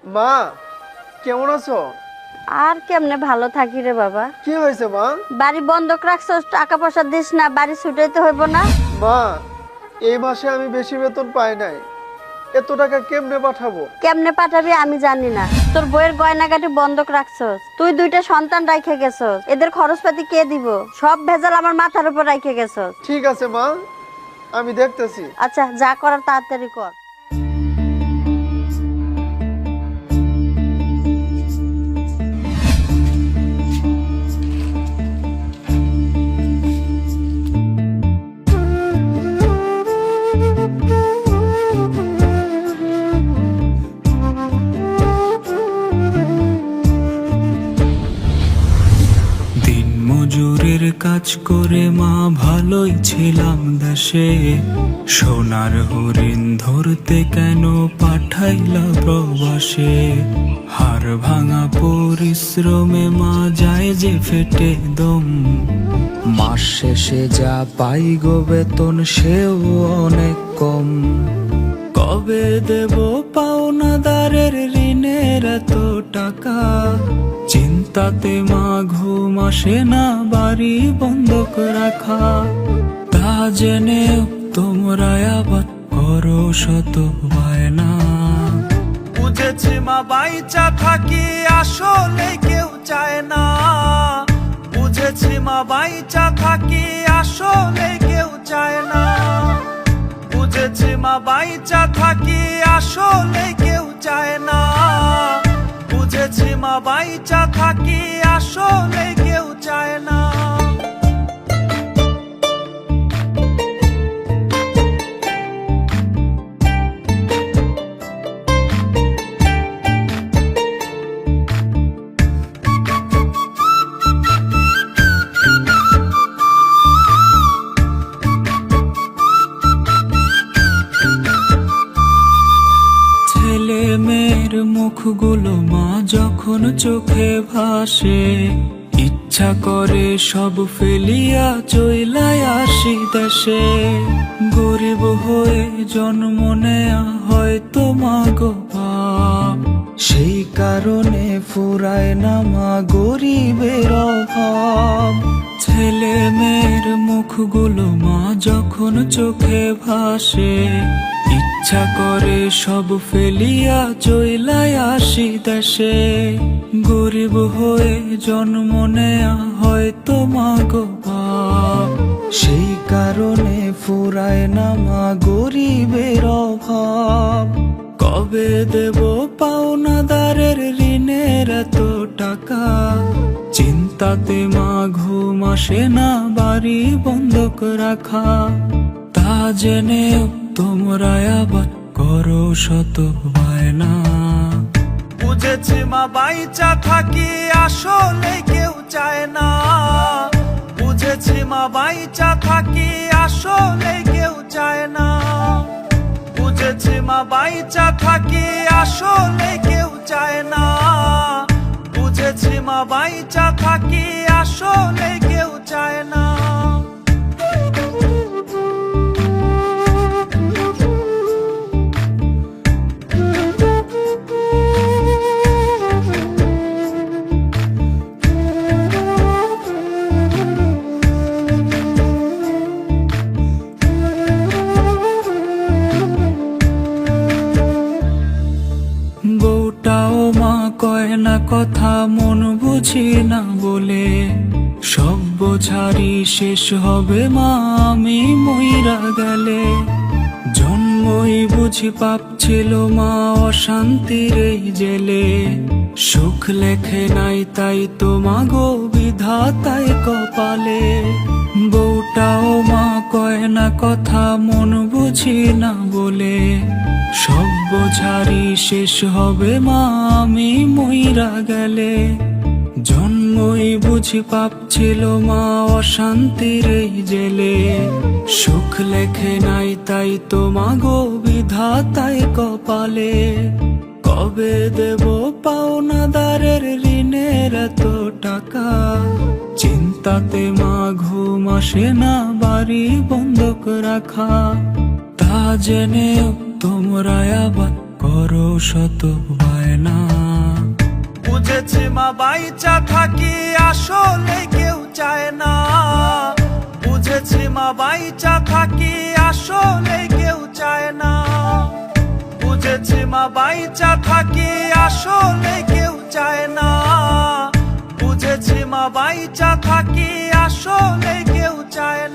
মা, কেমন আছো? আর কেমনে ভালো থাকি রে বাবা। কি হয়েছে মা? বাড়ি বন্ধক রাখছস, টাকা পয়সা দিস না, বাড়ি ছুটাইতে হইব না? মা, এই মাসে আমি বেশি বেতন পাই নাই, এত টাকা কেমনে পাঠাবো? কেমনে পাঠাবি আমি জানি না। তোর বইয়ের গয়নাগাটি বন্ধক রাখছস, তুই দুইটা সন্তান রাইখে গেছস, এদের খরচপাতি কে দিব? সব ভেজাল আমার মাথার উপর রাইখে গেছস। ঠিক আছে মা, আমি দেখতেছি। আচ্ছা, যা করার তাড়াতাড়ি কর। দিন মজুরের কাজ করে মা ভালোই ছিলাম দেশে, সোনার হরিণ ধরতে কেন পাঠাইলা প্রবাসে? হাড় ভাঙা পরিশ্রমে মা যায় যে ফেটে দম, মাস শেষে যা পাই গো বেতন সেও অনেক কম। কবে দেব পাওনাদারের ঋণের এত টাকা? চিন্তাতে মা ঘুম আসে না, বাড়ি বন্ধক রাখা। তা জেনেও তোমরা আবার করো শত বায়না। বুঝেছি মা বাইচা থাকি আসলে কেউ চায় না, বুঝেছি মা বাইচা থাকি আসলে কেউ চায় না, বুঝেছি মা বাইচা থাকি আসলে কেউ চায় না, বুঝেছি মা বাইচা থাকি আসলে কেউ চায় না। ছেলে মেয়ের মুখগুলো মা যখন চোখে ভাসে, ইচ্ছা করে সব ফেলিয়া চইলাই আসি দেশে। গরিব হয়ে জন্ম নেয়া হয়তো মা গো পাপ, সেই কারণে ফুরায় না মা গরিবের অভাব। ছেলে মেয়ের মুখগুলো মা যখন চোখে ভাসে, ইচ্ছা করে সব ফেলিয়া চইলাই আসি দেশে। গরিব হয়ে জন্ম নেয়া হয়তো মা গো পাপ, সেই কারণে ফুরায় না মা গরিবের অভাব। কবে দেব পাওনাদারের ঋণের এত টাকা? চিন্তাতে মা ঘুম আসে না, বাড়ি বন্ধক রাখা। তা জেনেও তোমরা আবার করো শত বায়না। বুঝেছি মা বাইচা থাকি আসলে কেউ চায় না, বুঝেছি মা বাইচা থাকি আসলে কেউ চায় না, বুঝেছি মা বাইচা থাকি আসলে কেউ চায় না, বুঝেছি মা বাইচা থাকি আসলে কেউ চায় না। বউটাও মা কয় না কথা, মন বুঝি না বলে। সব বোঝারি শেষ হবে মা আমি মইরা গেলে। জন্মই বুঝি পাপ ছিল মা অশান্তির এই জেলে। সুখ লেখে নাই তাই তো মাগো বিধাতাই কপালে। বউটাও মা কয় না কথা, মন বুঝি না বলে। সব বোঝারি শেষ হবে মা আমি মইরা গেলে। জন্মই বুঝি পাপ ছিল মা অশান্তির এই জেলে। সুখ লেখে নাই তাই তো মাগো বিধাতাই কপালে। কবে দেব পাওনাদারের ঋণের এত টাকা? চিন্তাতে মা ঘুম আসে না, বাড়ি বন্ধক রাখা। তা জেনেও তোমরা আবার করো শত চায় না। বুঝেছি মা বাইচা থাকি আসলে কেউ চায় না। বুঝেছি মা বাইচা থাকি আসলে কেউ চায় না। বুঝেছি মা বাইচা থাকি আসলে কেউ চায় না। বুঝেছি মা বাইচা থাকি আসলে কেউ চায়